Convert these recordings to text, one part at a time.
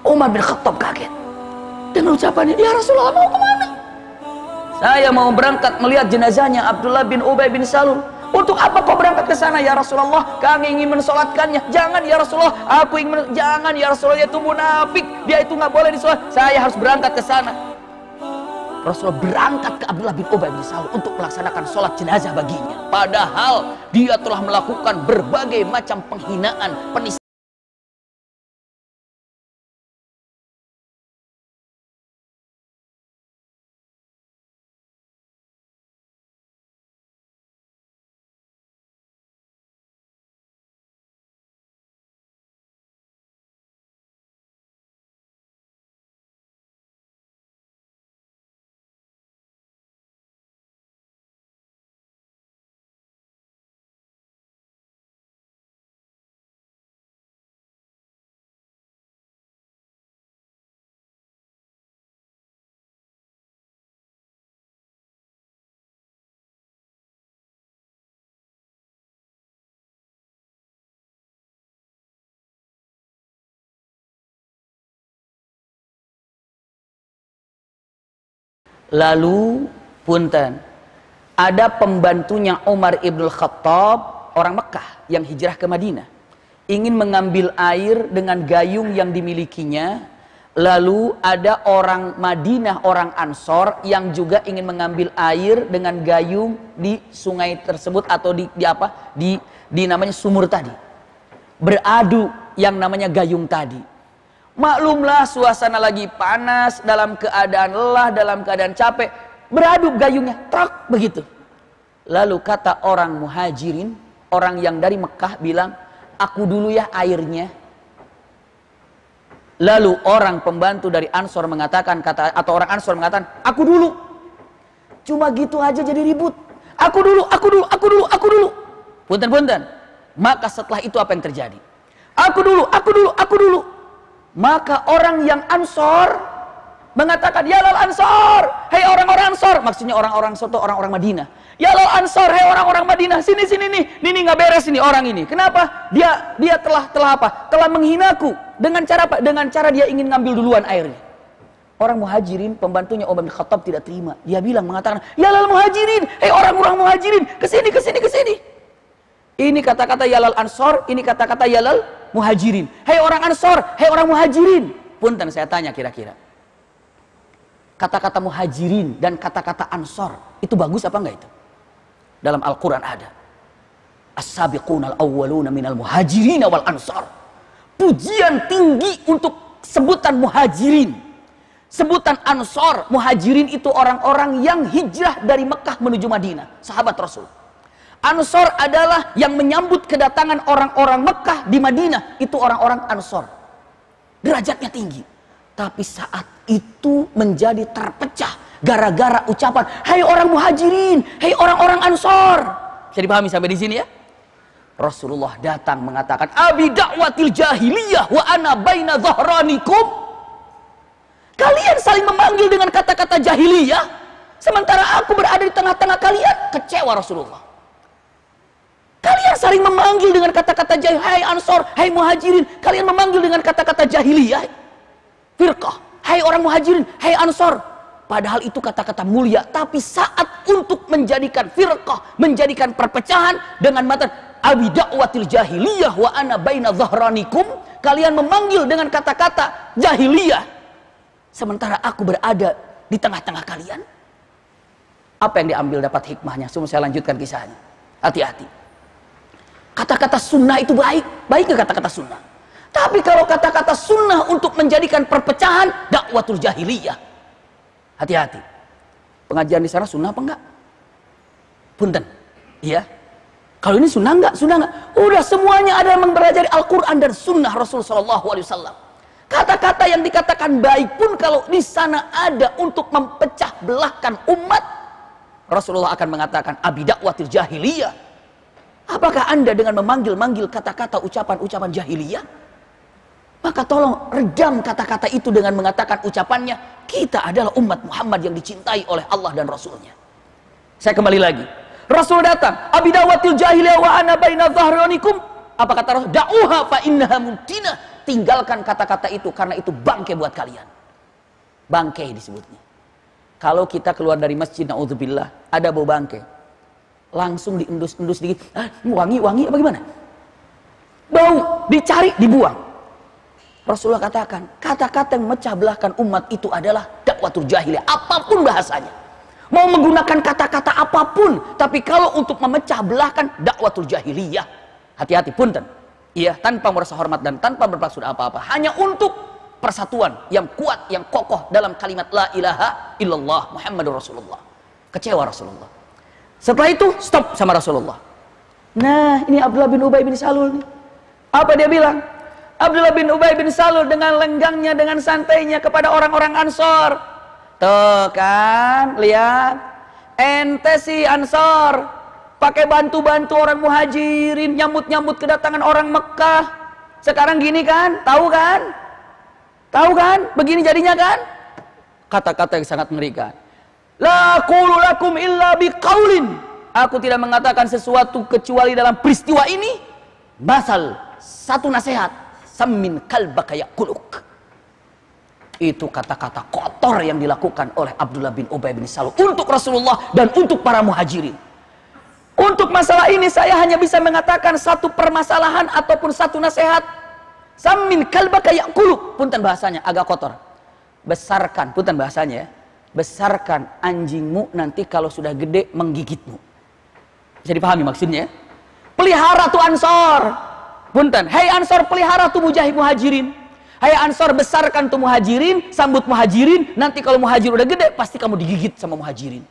Umar bin Khattab kaget dengan ucapannya, ya Rasulullah, mau kemana? Saya mau berangkat melihat jenazahnya Abdullah bin Ubay bin Salul. Untuk apa kau berangkat ke sana ya Rasulullah? Kami ingin mensolatkannya. Jangan ya Rasulullah, aku ingin jangan ya Rasulullah, itu munafik, dia itu nggak boleh disolat. Saya harus berangkat ke sana. Rasulullah berangkat ke Abdullah bin Ubay bin Salul untuk melaksanakan sholat jenazah baginya. Padahal dia telah melakukan berbagai macam penghinaan, penistaan. Lalu punten, ada pembantunya Umar ibn Khattab, orang Mekah yang hijrah ke Madinah, ingin mengambil air dengan gayung yang dimilikinya. Lalu ada orang Madinah, orang Ansor yang juga ingin mengambil air dengan gayung di sungai tersebut atau di namanya sumur tadi. Beradu yang namanya gayung tadi. Maklumlah suasana lagi panas, dalam keadaan lelah, dalam keadaan capek, beradu gayungnya, trak begitu. Lalu kata orang muhajirin, orang yang dari Mekah bilang, aku dulu ya airnya. Lalu orang pembantu dari Ansor mengatakan, orang Ansor mengatakan, aku dulu. Cuma gitu aja jadi ribut. Aku dulu, aku dulu, aku dulu, aku dulu. Punten-punten. Maka setelah itu apa yang terjadi? Aku dulu, aku dulu, aku dulu. Maka orang yang Ansor mengatakan, ya lal Ansor, hei orang-orang Ansor, maksudnya orang-orang Ansor itu orang-orang Madinah. Ya lal Ansor, hei orang-orang Madinah, sini nih, ini nggak beres ini orang ini. Kenapa? Dia telah apa? Telah menghinaku dengan cara apa? Dengan cara dia ingin ngambil duluan airnya. Orang muhajirin, pembantunya Umar bin Khattab tidak terima. Dia mengatakan, ya lal muhajirin, hei orang-orang muhajirin, kesini. Ini kata-kata ya lal Ansor, ini kata-kata ya lal muhajirin. Hei orang Ansor, hei orang muhajirin. Punten saya tanya kira-kira, kata-kata muhajirin dan kata-kata Ansor itu bagus apa enggak itu? Dalam Al-Quran ada as-sabiqunal awwaluna minal muhajirin wal ansor. Pujian tinggi untuk sebutan muhajirin, sebutan Ansor. Muhajirin itu orang-orang yang hijrah dari Mekah menuju Madinah, sahabat Rasul. Ansor adalah yang menyambut kedatangan orang-orang Mekah di Madinah. Itu orang-orang Ansor. Derajatnya tinggi. Tapi saat itu menjadi terpecah gara-gara ucapan, hai orang muhajirin, hai orang-orang Ansor. Bisa dipahami sampai di sini ya? Rasulullah datang mengatakan, abi da'watil jahiliyah wa ana baina dhahranikum. Kalian saling memanggil dengan kata-kata jahiliyah, sementara aku berada di tengah-tengah kalian. Kecewa Rasulullah. Kalian saling memanggil dengan kata-kata jahiliyah, hai Ansor, hai muhajirin. Kalian memanggil dengan kata-kata jahiliyah, firqah, hai orang muhajirin, hai Ansor. Padahal itu kata-kata mulia. Tapi saat untuk menjadikan firqah, menjadikan perpecahan dengan mata abi da'watil jahiliyah wa ana baina dhahranikum, kalian memanggil dengan kata-kata jahiliyah, sementara aku berada di tengah-tengah kalian. Apa yang diambil dapat hikmahnya? Semua saya lanjutkan kisahnya. Hati-hati. Kata-kata sunnah itu baik ke kata-kata sunnah. Tapi kalau kata-kata sunnah untuk menjadikan perpecahan, dakwatul jahiliyah. Hati-hati. Pengajian di sana sunnah apa enggak? Punten. Iya. Kalau ini sunnah enggak? Sunnah enggak? Udah semuanya ada yang mempelajari Al-Quran dan sunnah Rasul sallallahu alaihi wasallam. Kata-kata yang dikatakan baik pun kalau di sana ada untuk mempecah belahkan umat, Rasulullah akan mengatakan abi dakwatil jahiliyah. Apakah Anda dengan memanggil-manggil kata-kata ucapan-ucapan jahiliyah? Maka tolong redam kata-kata itu dengan mengatakan ucapannya, kita adalah umat Muhammad yang dicintai oleh Allah dan Rasulnya. Saya kembali lagi. Rasul datang, abi dawatil jahiliyah wa ana baina dhahranikum. Apa kata Rasul? Da'uha fa innaha muntinah. Tinggalkan kata-kata itu karena itu bangkai buat kalian. Bangkai disebutnya. Kalau kita keluar dari masjid, na'udzubillah, ada bau bangkai, langsung diendus-endus dikit, wangi apa gimana? Bau, dicari, dibuang. Rasulullah katakan, kata-kata yang memecah belahkan umat itu adalah dakwatul jahiliyah, apapun bahasanya. Mau menggunakan kata-kata apapun, tapi kalau untuk memecah belahkan dakwatul jahiliyah, hati-hati punten. Iya, tanpa merasa hormat dan tanpa bermaksud apa-apa, hanya untuk persatuan yang kuat, yang kokoh dalam kalimat la ilaha illallah Muhammadur Rasulullah. Kecewa Rasulullah. Setelah itu stop sama Rasulullah. Nah, ini Abdullah bin Ubay bin Salul nih. Apa dia bilang? Abdullah bin Ubay bin Salul dengan lenggangnya, dengan santainya kepada orang-orang Ansor. Tuh kan, lihat. Ente si Ansor pakai bantu-bantu orang Muhajirin, nyambut-nyambut kedatangan orang Mekah. Sekarang gini kan? Tahu kan? Tahu kan? Begini jadinya kan? Kata-kata yang sangat mengerikan. La qulu lakum illa biqaulin. Aku tidak mengatakan sesuatu kecuali dalam peristiwa ini. Masal, satu nasihat. Sammin kalbaka yakuluk. Itu kata-kata kotor yang dilakukan oleh Abdullah bin Ubay bin Salul untuk Rasulullah dan untuk para Muhajirin. Untuk masalah ini saya hanya bisa mengatakan satu permasalahan ataupun satu nasihat. Sammin kalbaka yakuluk. Punten bahasanya agak kotor. Besarkan, punten bahasanya ya. Besarkan anjingmu nanti kalau sudah gede menggigitmu. Bisa dipahami maksudnya? Pelihara tuh Ansor. Punten, hei Ansor, pelihara tuh Muhajirin. Hei Ansor, besarkan tuh Muhajirin, sambut Muhajirin. Nanti kalau Muhajir udah gede, pasti kamu digigit sama Muhajirin.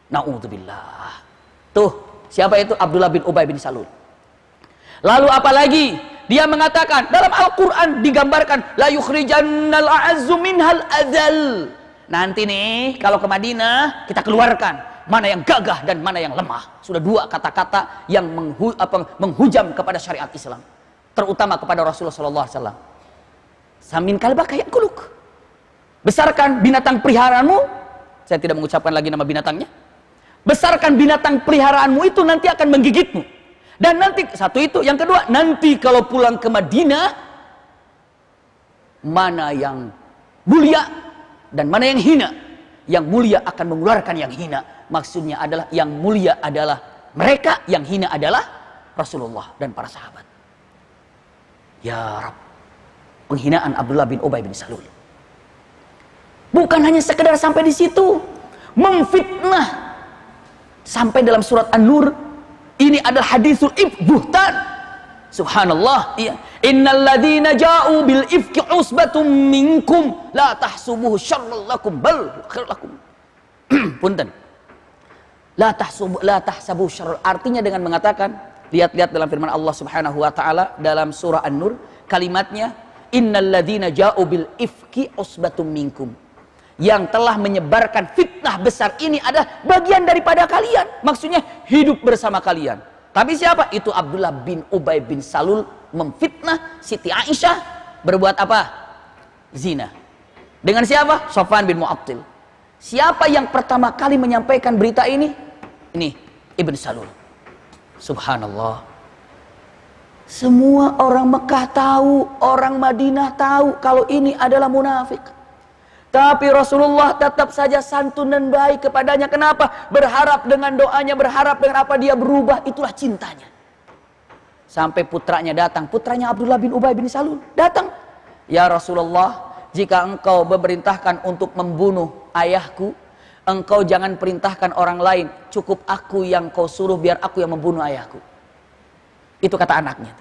Na'udzubillah. Tuh, siapa itu? Abdullah bin Ubay bin Salul. Lalu apa lagi? Dia mengatakan, dalam Al-Quran digambarkan, la yukhrijannal a'azzu minhal adzal. Nanti nih, kalau ke Madinah, kita keluarkan mana yang gagah dan mana yang lemah. Sudah dua kata-kata yang menghujam kepada syariat Islam. Terutama kepada Rasulullah SAW. Samin kalbaka yakuluk. Besarkan binatang peliharaanmu. Saya tidak mengucapkan lagi nama binatangnya. Besarkan binatang peliharaanmu itu nanti akan menggigitmu. Dan nanti, satu itu. Yang kedua, nanti kalau pulang ke Madinah, mana yang mulia dan mana yang hina. Yang mulia akan mengeluarkan yang hina. Maksudnya adalah yang mulia adalah mereka, yang hina adalah Rasulullah dan para sahabat. Ya Rabb. Penghinaan Abdullah bin Ubay bin Salul. Bukan hanya sekedar sampai di situ. Memfitnah. Sampai dalam surat An-Nur, ini adalah hadisul ifk, buhtan. Subhanallah, iya. Innal ladzina ja'u bil ifki usbatum minkum la tahsubuhu syarrul lakum bal khair lakum. Punten. La tahsabu syarrul, artinya dengan mengatakan, lihat-lihat dalam firman Allah Subhanahu wa taala dalam surah An-Nur, kalimatnya innal ladzina ja'u bil ifki usbatum minkum. Yang telah menyebarkan fitnah besar ini adalah bagian daripada kalian. Maksudnya hidup bersama kalian. Tapi siapa? Itu Abdullah bin Ubay bin Salul memfitnah Siti Aisyah. Berbuat apa? Zina. Dengan siapa? Sofwan bin Mu'attil. Siapa yang pertama kali menyampaikan berita ini? Ini Ibn Salul. Subhanallah. Semua orang Mekah tahu, orang Madinah tahu kalau ini adalah munafik. Tapi Rasulullah tetap saja santun dan baik kepadanya. Kenapa? Berharap dengan doanya, berharap dengan apa dia berubah. Itulah cintanya. Sampai putranya datang. Putranya Abdullah bin Ubay bin Salul datang. Ya Rasulullah, jika engkau memerintahkan untuk membunuh ayahku, engkau jangan perintahkan orang lain. Cukup aku yang kau suruh, biar aku yang membunuh ayahku. Itu kata anaknya.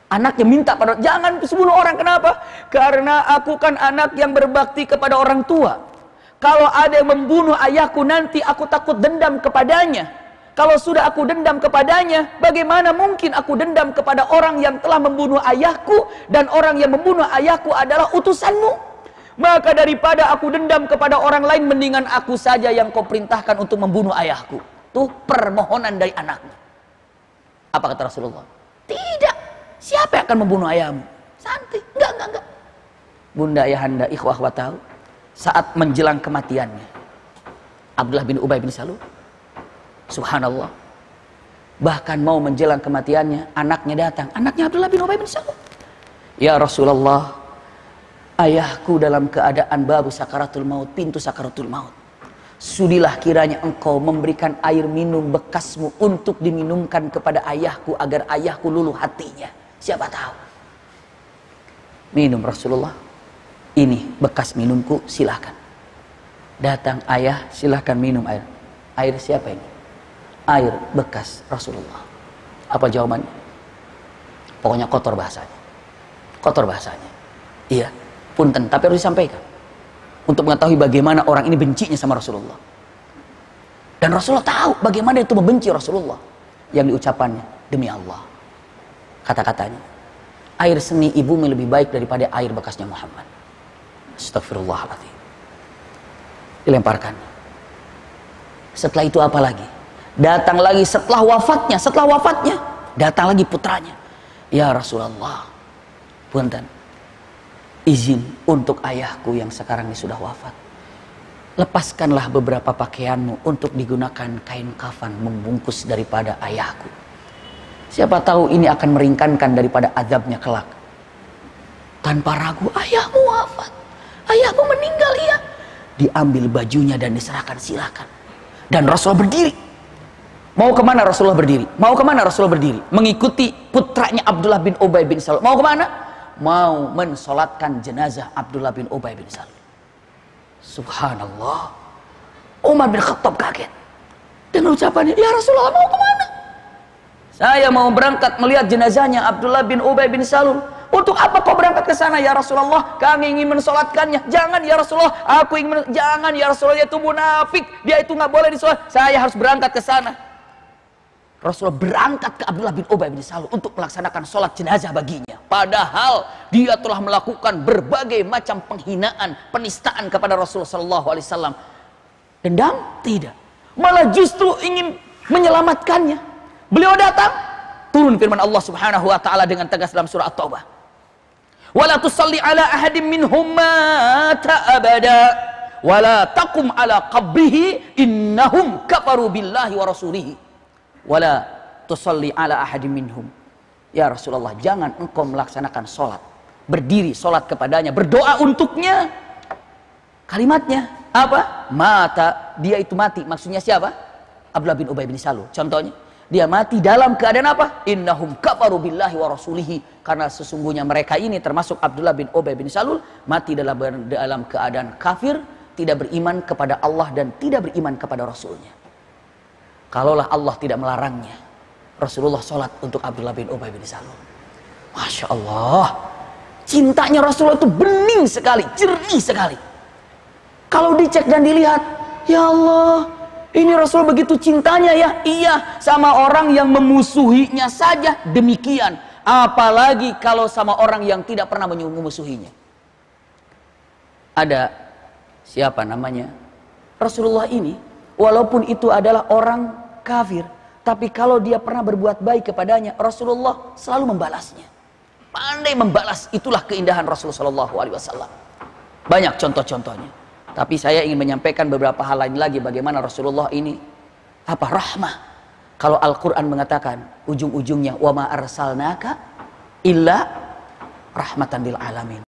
Anaknya minta pada, jangan bunuh orang. Kenapa? Karena aku kan anak yang berbakti kepada orang tua. Kalau ada yang membunuh ayahku nanti aku takut dendam kepadanya. Kalau sudah aku dendam kepadanya, bagaimana mungkin aku dendam kepada orang yang telah membunuh ayahku, dan orang yang membunuh ayahku adalah utusanmu. Maka daripada aku dendam kepada orang lain, mendingan aku saja yang kau perintahkan untuk membunuh ayahku. Tuh permohonan dari anaknya. Apa kata Rasulullah? Tidak. Siapa yang akan membunuh ayahmu? Santai. Enggak. Bunda, ayahanda, ikhwah wa tahu, saat menjelang kematiannya Abdullah bin Ubay bin Salul, subhanallah, Bahkan mau menjelang kematiannya, anaknya datang. Anaknya Abdullah bin Ubay bin Salul. Ya Rasulullah, ayahku dalam keadaan baru sakaratul maut, pintu sakaratul maut. Sudilah kiranya engkau memberikan air minum bekasmu untuk diminumkan kepada ayahku agar ayahku luluh hatinya. Siapa tahu. Minum Rasulullah. Ini bekas minumku, silakan. Datang ayah, silakan minum air. Air siapa ini? Air bekas Rasulullah. Apa jawabannya? Pokoknya kotor bahasanya. Kotor bahasanya. Iya, punten, tapi harus disampaikan. Untuk mengetahui bagaimana orang ini bencinya sama Rasulullah. Dan Rasulullah tahu bagaimana itu membenci Rasulullah. Yang diucapannya, demi Allah. Kata-katanya, air seni ibumu lebih baik daripada air bekasnya Muhammad. Astagfirullahaladzim. Dilemparkan. Setelah itu apa lagi? Datang lagi setelah wafatnya, datang lagi putranya. Ya Rasulullah, punten, izin untuk ayahku yang sekarang ini sudah wafat. Lepaskanlah beberapa pakaianmu untuk digunakan kain kafan membungkus daripada ayahku. Siapa tahu ini akan meringankan daripada azabnya kelak. Tanpa ragu, ayahmu wafat, ayahmu meninggal, ya. Diambil bajunya dan diserahkan, silakan. Dan Rasulullah berdiri. Mau kemana Rasulullah berdiri? Mau kemana Rasulullah berdiri? Mengikuti putranya Abdullah bin Ubay bin Salul. Mau kemana? Mau mensolatkan jenazah Abdullah bin Ubay bin Salul. Subhanallah. Umar bin Khattab kaget dengan ucapannya, ya Rasulullah, mau kemana? Saya mau berangkat melihat jenazahnya Abdullah bin Ubay bin Salul. Untuk apa kau berangkat ke sana ya Rasulullah? Kami ingin mensolatkannya. Jangan ya Rasulullah, aku ingin jangan ya Rasulullah, dia itu munafik, dia itu nggak boleh disolat. Saya harus berangkat ke sana. Rasulullah berangkat ke Abdullah bin Ubay bin Salul untuk melaksanakan sholat jenazah baginya. Padahal dia telah melakukan berbagai macam penghinaan, penistaan kepada Rasulullah SAW. Dendam? Tidak. Malah justru ingin menyelamatkannya. Beliau datang, turun firman Allah Subhanahu wa taala dengan tegas dalam surah At-Taubah. Wala tusalli ala ahadim minhum mata abada wala taqum ala qabrihi innahum kafaru billahi wa rasulihi. Wala tusalli ala ahadim minhum. Ya Rasulullah, jangan engkau melaksanakan sholat, berdiri sholat kepadanya, berdoa untuknya. Kalimatnya apa? Mata, dia itu mati. Maksudnya siapa? Abdullah bin Ubay bin Salul. Contohnya, dia mati dalam keadaan apa? Innahum kafaru billahi wa rasulihi. Karena sesungguhnya mereka ini termasuk Abdullah bin Ubay bin Salul mati dalam keadaan kafir, tidak beriman kepada Allah dan tidak beriman kepada Rasulnya. Kalaulah Allah tidak melarangnya, Rasulullah sholat untuk Abdullah bin Ubay bin Salul. Masya Allah, cintanya Rasulullah itu bening sekali, jernih sekali. Kalau dicek dan dilihat, ya Allah, ini Rasul begitu cintanya ya. Iya, sama orang yang memusuhinya saja demikian. Apalagi kalau sama orang yang tidak pernah memusuhinya. Ada siapa namanya? Rasulullah ini, walaupun itu adalah orang kafir, tapi kalau dia pernah berbuat baik kepadanya, Rasulullah selalu membalasnya. Pandai membalas, itulah keindahan Rasulullah SAW. Banyak contoh-contohnya. Tapi saya ingin menyampaikan beberapa hal lain lagi bagaimana Rasulullah ini rahmah. Kalau Al-Quran mengatakan ujung-ujungnya wa ma arsalnaka illa rahmatan lil alamin.